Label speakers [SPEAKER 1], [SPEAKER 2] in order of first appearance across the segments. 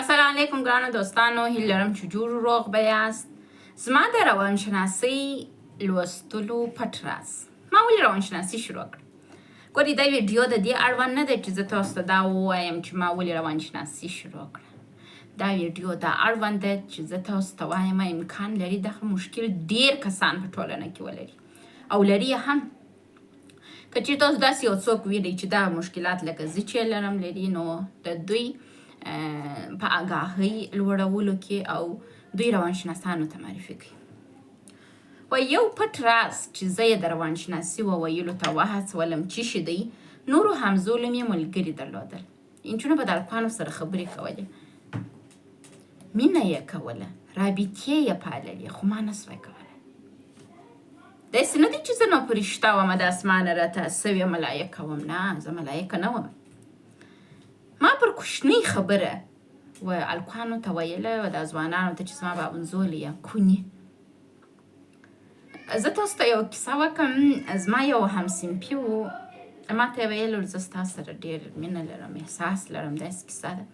[SPEAKER 1] السلام علیکم ګرانو دوستانو، هیله لرم چې جوړ روغ به یاست. زما د روانشناسۍ لوستلو پټ راز. ما ولې روانشناسي شروع کړه؟ ګورې دا ویډیو د دې اړوند نه دی چې زه تاسو ته دا ووایم چې ما ولې روانشناسي شروع کړه. دا ویډیو دا اړوند دی چې زه تاسو ته وایم امکان لري دغه مشکل ډېر کسان په ټولنه کې ولري او لري هم. که چېرې تاسو داسې یو څوک وینئ چې دا مشکلات لکه زه چې لرم لري، نو د دوی په آګاهۍ لوړولو کې او دوی روانشناسانو ته معرفي کوي. و یو پټ راز چې زه یې د روانشناسي وویلو ته وهڅولم چې شي دی، نورو همزولو مې ملګري درلودل. انجونو به د هلکانو سره خبرې کولې، مینه یې کوله، رابطې یې پاللې، خو ما نسوای کولی. داسې نه دی چې زه نو فرشته ومه د اسمانه راته سوې ملایکه وم. نه، زه ملایکه نه وم. ما پر کوچنۍ خبره و الکانو ته ویله و د ځوانانو ته چې زما بابنزولې یا کونې. زه تاسو ته یو کیسه وکړم. زما یو همصنفي و، ما ته یې ویل زه ستا سره ډېر مینه لرم، احساس لرم. داسې کیسه ده.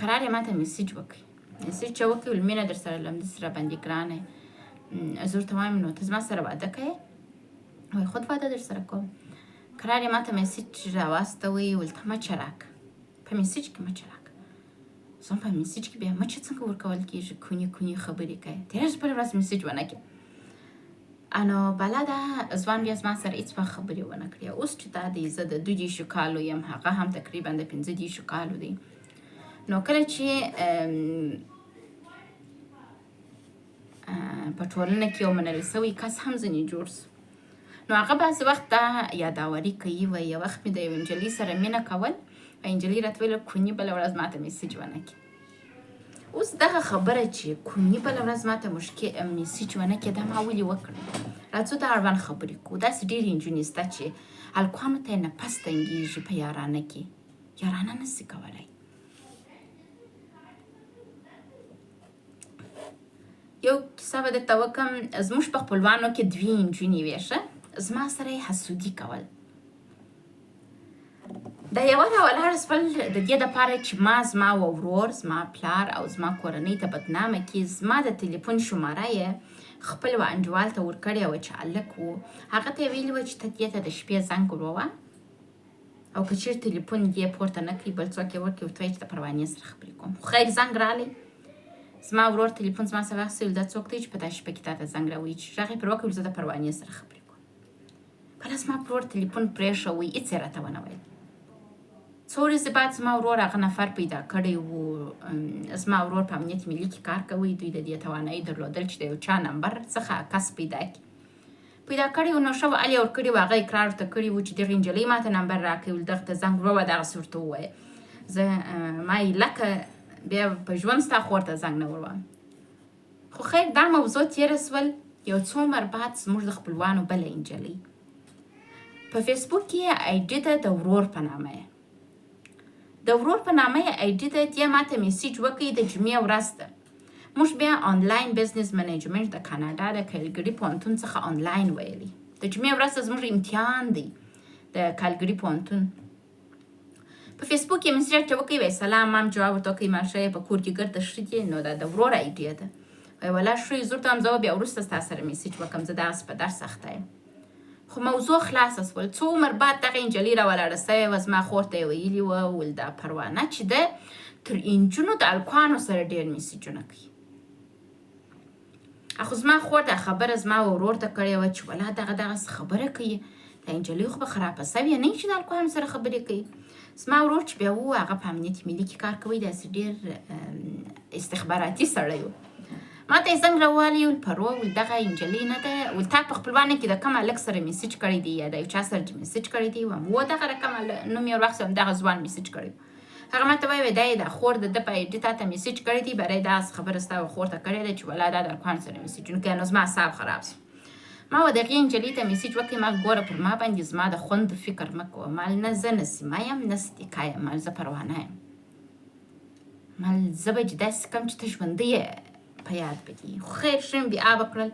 [SPEAKER 1] قرار یې ما ته میسیج وکړي. میسیج چې وکړي ویل مینه در سره لرم، داسې راباندې ګرانه یې. زه ورته وایم نو ته زما سره واده کوې؟ وایي خود واده در سره کوم. قرار یې ما ته میسیج راواستوي، ویل ته مچه راکړه. په میسیج کې مچه راکړه. زه هم په میسیج کې بیا مچه څنګه ورکول کېږي؟ کونې کونې خبرې کوي. تېره شپه ورځ میسیج ونه کړي. نو بلده ځوان بیا زما سره هېڅ وخت خبرې ونه کړې. اوس چې دا دی زه د 22 کالو یم، هغه هم تقریبا د 15 کالو دی. نو کله چې په ټولنه کې یو منل سوی کس هم ځینې جوړ سو، نو هغه بعضې وخت دا یاداوري کوي. و یو وخت مې د یو نجلۍ سره مینه کول، و نجلۍ راته ویل کونې بله ورځ ما ته میسیج ونه کړي. اوس دغه خبره چې کونې بله ورځ ما ته میسیج ونه کړي، دا ما ولې وکړه؟ راځو د اړوند خبرې کوو. داسې ډېرې نجونې شته چې هلکانو ته یې نفس تنګېږي په یارانه کې، یارانه نسي کولی. یو کیسه به درته وکړم. زموږ په خپلوانو کې 2 نجونې وې ښه، زما سره یې حسودي کول. دا یوه راولاړ سول د دې دپاره چې ما زما ورور، زما پلار او زما کورنۍ ته بدنامه کړي. زما د تلیفون شماره یې خپل و انډیوال ته ورکړې وه چې هلک و. هغه ته یې ویلي وه چې ته دې ته د شپې زنګ وروه، او که چېرې تلیفون دې پورته نه کړي، بل څوک یې ورکړي، ورته وایي چې د پروانې سره خبرې کوم. خو خیر زنګ راغلی. زما ورور تلیفون زما سره واخیستی، ویل دا څوک دی چې په دا شپه کې تا ته زنګ راوایي؟ چې غږ یې پرې وکړ، زه د پروانې سره خبرې کوم. کله زما ورور تلیفون پرېښوی، هېڅ یې راته ونه ویل. څو ورځې بعد زما ورور هغه نفر پیدا کړی و. زما ورور په امنیت ملي کې کار کوي. دوی د دې توانایي درلودل چې د یو چا نمبر څخه کس پیدا کړي. پیدا کړی و، نو ښه وه، هلې یې ورکړي و. هغه اقرار ورته کړي و چې دغې نجلۍ ما ته نمبر راکړی، ویل دغه ته زنګ وروه. دغسې ورته ووایه. زه ما یې لکه بیا په ژوند ستا خور ته زنګ نه وروم. خو خیر دا موضوع تېره سول. یو څو عمر بعد زموږ د خپلوانو بله نجلۍ په فیسبوک کې یې آیډي ده د ورور په نامه یې. د ورور په نامه یې آیډي ده. دې ما ته میسیج وکړي، د جمعې ورځ ده. موږ بیا آنلاین بزنس منیجمنټ د کاناډا د کالګري پوهنتون څخه آنلاین ویلي. د جمعې ورځ زموږ امتحان دی د کالګري پوهنتون. په فیسبوک کې میسیج راته وکړي، وایي سلام مام. جواب ورته وکړي ما ښه یې، په کور کې ګرده ښه دي؟ نو دا د ورور آیډي ده. وایي ولا ښه یې. زه ورته وایم زه به بیا وروسته ستا سره میسیج وکړم، زه دغسې په درس اخته یم. خو موضوع خلاصه سول. څو عمر بعد دغه نجلۍ راولاړه سوې وه. زما خور ته یې ویلي وه، ویل دا پروانه چې ده تر نجونو د هلکانو سره ډېر میسیجونه کوي. خو زما خور دا خبره زما ورور ته کړې وه چې ولا دغسې خبره کوي، دا نجلۍ خو به خرابه سوې نه وي چې د هلکانو سره خبرې کوي. زما ورور چې بیا و، هغه په امنیت ملي کې کار کوي، داسې ډېر استخباراتي سړی و. ما ته یې زنګ راووالی، ویل پروا، ویل دغه نجلۍ نه ده، ویل تا په خپلوانو کې د کوم هلک سره میسیج کړی دی یا د یو چا سره چې میسیج کړی دی؟ وایم و دغه رقم نوم یې ورواخیست، دغه ځوان میسیج کړی و. هغه ما ته وایي دا یې د خور د ده په آیډي تا ته میسیج کړی دی، برای دغسې خبره ستا خور ته کړې ده چې ولا دا د هلکانو سره میسیجونه کوي. نو زما اعصاب خراب شو. ما و دغې نجلۍ ته میسیج وکړي، ما ګوره پر ما باندې زما د خوند فکر مه کوه. مال نه زه نسیمه یم نه صدیقه یم، مال زه پروانه یم. مال زه به داسې کوم چې ته ژوندی یې په یاد بدي. خو خیر ښه مې بیا آبه کړل،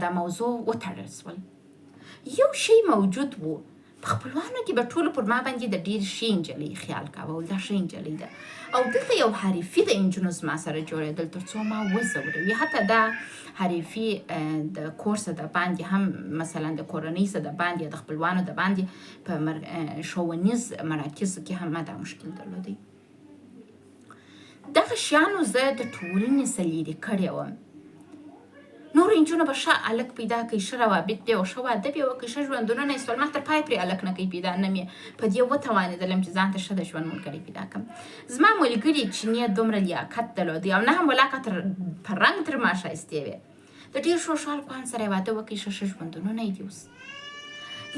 [SPEAKER 1] دا موضوع وتړل سول. یو شی موجود و په خپلوانو کې به ټولو پر ما باندې د ډېر ښې نجلۍ خیال کاوه او دا ښه نجلۍ ده او دلته یو حریفي د نجونو زما سره جوړېدل تر څو ما وځوروي. حتی دا حریفي د کور څه د باندې هم مثلا د کورنۍ څه د باندې د خپلوانو د باندې په ښوونیز مراکزو کې هم ما دا مشکل درلودی. دغه شیانو زه د ټولنې څخه لرې کړې وم. نور نجونو به ښه هلک پیدا کړي، ښه روابط به او ښه واده به وکړي، ښه ژوندونونه یې سول. ما تر پای پرې هلک نه کوي پیدا، نه مې په دې وتوانېدلم چې ځان ته ښه د ژوند ملګری پیدا کړم. زما ملګري چې نه دومره لیاقت درلودی او نه هم ولاکه په رنګ تر ما ښایستې وې. د ډېر ښو ښو هلکانو سره یې واده وکړي، ښه ژوندونونه یې دي اوس.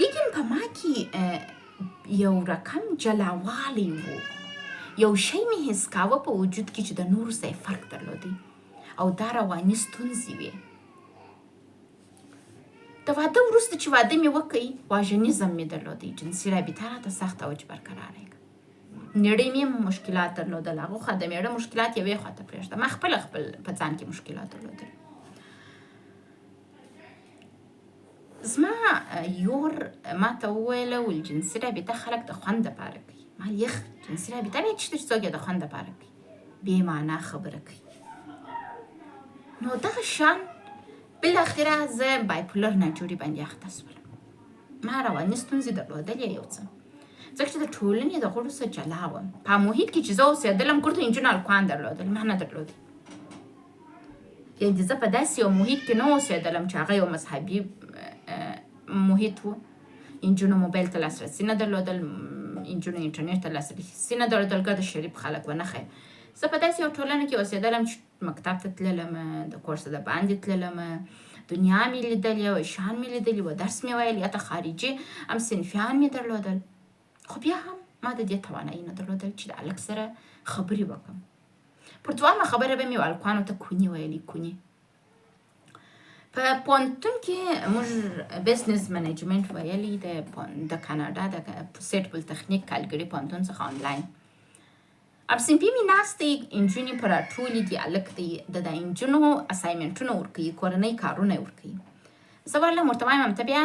[SPEAKER 1] لیکن په ما کې یو رقم جلاوالی و، یو شی مې حس کاوه په وجود کې چې د نورو سره فرق درلودی او دا رواني ستونزې وې. د واده وروسته چې واده مې وکړ واژنیزم مې درلودی، جنسي رابطه راته سخته وه چې برقراره یې کړم. نړۍ مې مشکلات درلودل، هغو خوا د مېړه مشکلات یوې خوا ته پرېږده، ما خپل په ځان کې مشکلات درلودل. زما یور ما ته وویله ویل جنسي رابطه خلک د خوند دپاره کوي. ما یخ جنسي رابطه بیا چې څوک یې د خوند دپاره کوي، بې معنا خبره کوي. نو دغه شان بالاخره زه بایپولر ناجوړي باندې اخته شولم. ما رواني ستونزې درلودلې یو څه، ځکه چې د ټولنې د غړو څخه جلا وم. په محیط کې چې زه اوسېدلم کورته نجونو هلکان درلودل، ما نه درلودې. یعنې زه په داسې یو محیط کې نه اوسېدلم چې هغه یو مذهبي محیط و. نجونو موبایل ته لاسرسي نه درلودل، نجونو انټرنیټ ته لاسرسي نه درلودل، ګرد شریف خلک به نه ښایي. زه په داسې یو ټولنه کې اوسېدلم چې مکتب ته تللم، د کور څه د باندې تللم، دنیا مې لیدلې وه، شیان مې لیدلي وه، درس مې ویل، یا ته خارجي هم صنفیان مې درلودل. خو بیا هم ما د دې توانایي نه درلودل چې د هلک سره خبرې وکړم. پر دوامه خبره به مې هلکانو ته کونې ویلې، کونې. په پوهنتون کې موږ بزنس منیجمنټ ویلي د کاناډا د سیټ پولتخنیک کالګري پوهنتون څخه آنلاین. اب صنفي مې ناستې نجونې په راټولې دي، هلک دی، د نجونو اسایمنټونه ورکوي، کورنۍ کارونه یې ورکوي. زه ورلم ورته وایم ته بیا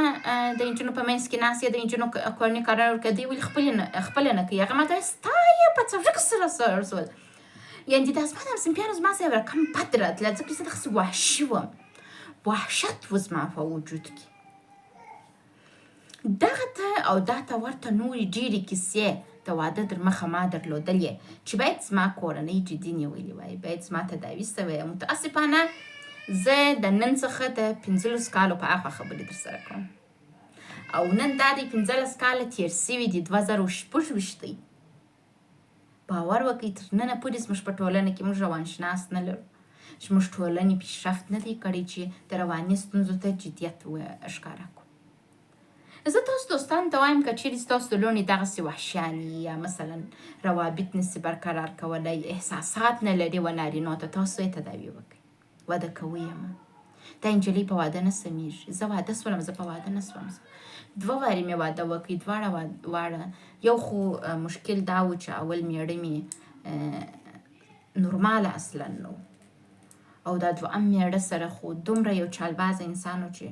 [SPEAKER 1] د نجونو په منځ کې ناست یې، د نجونو کورنۍ کارونه ورکوي، دوی ولې خپله نه کوي؟ هغه ما ته وایي ستا یې په څه سره رسول. یعنې دا زما د همصنفیانو زما سره یو رقم بد راتله، ځکه چې زه دغسې وحشي وم، وحشت و زما په وجود کې. دغه ته او دا ته ورته نورې ډېرې کیسې د واده در مخه ما درلودلې چې باید زما کورنۍ جدي نیولې وای، باید زما تداوي سوی. متاسفانه زه د نن څخه د 15 کالو په اخوا خبرې در سره کوم او نن دا د 15 کاله تېر سوي دي 2016. باور وکړئ تر ننه پورې زموږ په ټولنه کې موږ روانشناس نه لرو، چې موږ ټولنې پیشرفت نه دی کړی چې د رواني ستونزو ته جدیت ښکاره کړو. زه تاسو دوستانو ته وایم که چیرې ستاسو لوڼې دغسې وحشیانې یا مثلا روابط نسي برقرار کولی، احساسات نه لري و نارینو ته، تاسو یې تداوي وکړئ. واده کوئ یمه دا نجلۍ په واده نه سمیږي. زه واده سولم، زه په واده نه سوم. 2 وارې مې واده وکړي، دواړه. یو خو مشکل دا و چې اول میړه مې نورماله اصلا نو، او دا دویم میړه سره خو دومره یو چالبازه انسان و چې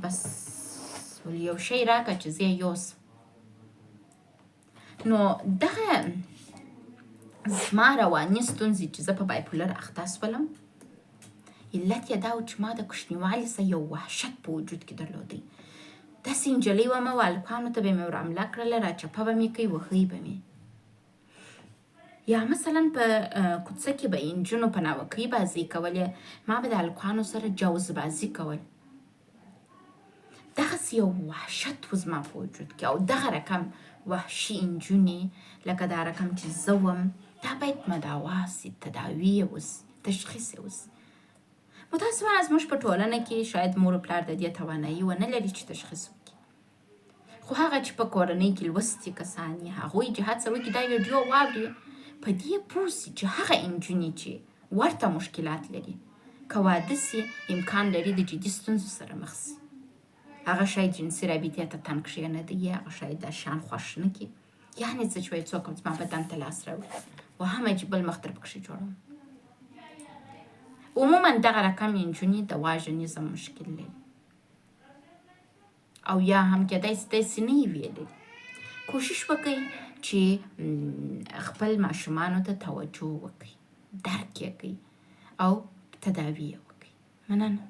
[SPEAKER 1] بس یو شی راکړه چې زه یې یوسم. نو دغه زما رواني ستونزې چې زه په بایپولر اخته شولم، علت یې دا و چې ما د کوچنیوالي څخه یو وحشت په وجود کې درلودی. داسې نجلۍ ومه و هلکانو ته به مې ورحمله کړله، راچپه به مې کوي، وهی به مې. یا مثلا په کوڅه کې به نجونو په ناوکۍ بازۍ کولې، ما به د هلکانو سره جوز بازي کول. دغسې یو وحشت و زما په وجود کې، او دغه رقم وحشي نجونې لکه دا رقم چې زه وم، دا باید مداوا سي، تداوي یې وسي، تشخیص یې وسي. متاسفانه زموږ په ټولنه کې شاید مور و پلار د دې توانایي ونه لري چې تشخیص وکړي. خو هغه چې په کورنۍ کې لوستي کسان یې، هغوی چې هڅه وکړي دا ویډیو واوري، په دې پوه سي چې هغه نجونې چې ورته مشکلات لري، که واده سي امکان لري د جدي ستونزو سره مخ سي. هغه شاید جنسي رابطې ته تنګ کښېنه دی، هغه شاید دا شیان خوښ نه کړي، یعنې زه چې وایي څوک زما بدن ته لاس راوړي، وهمه چې بل مخ در پکښې جوړوم. عموما دغه رقم نجونې د واژنیزم مشکل لري. او یا هم کېدای سي داسې نه یې ویلي. کوشش وکړئ چې خپل ماشومانو ته توجه وکړئ، درک یې کړئ او تداوی یې وکړئ. مننه.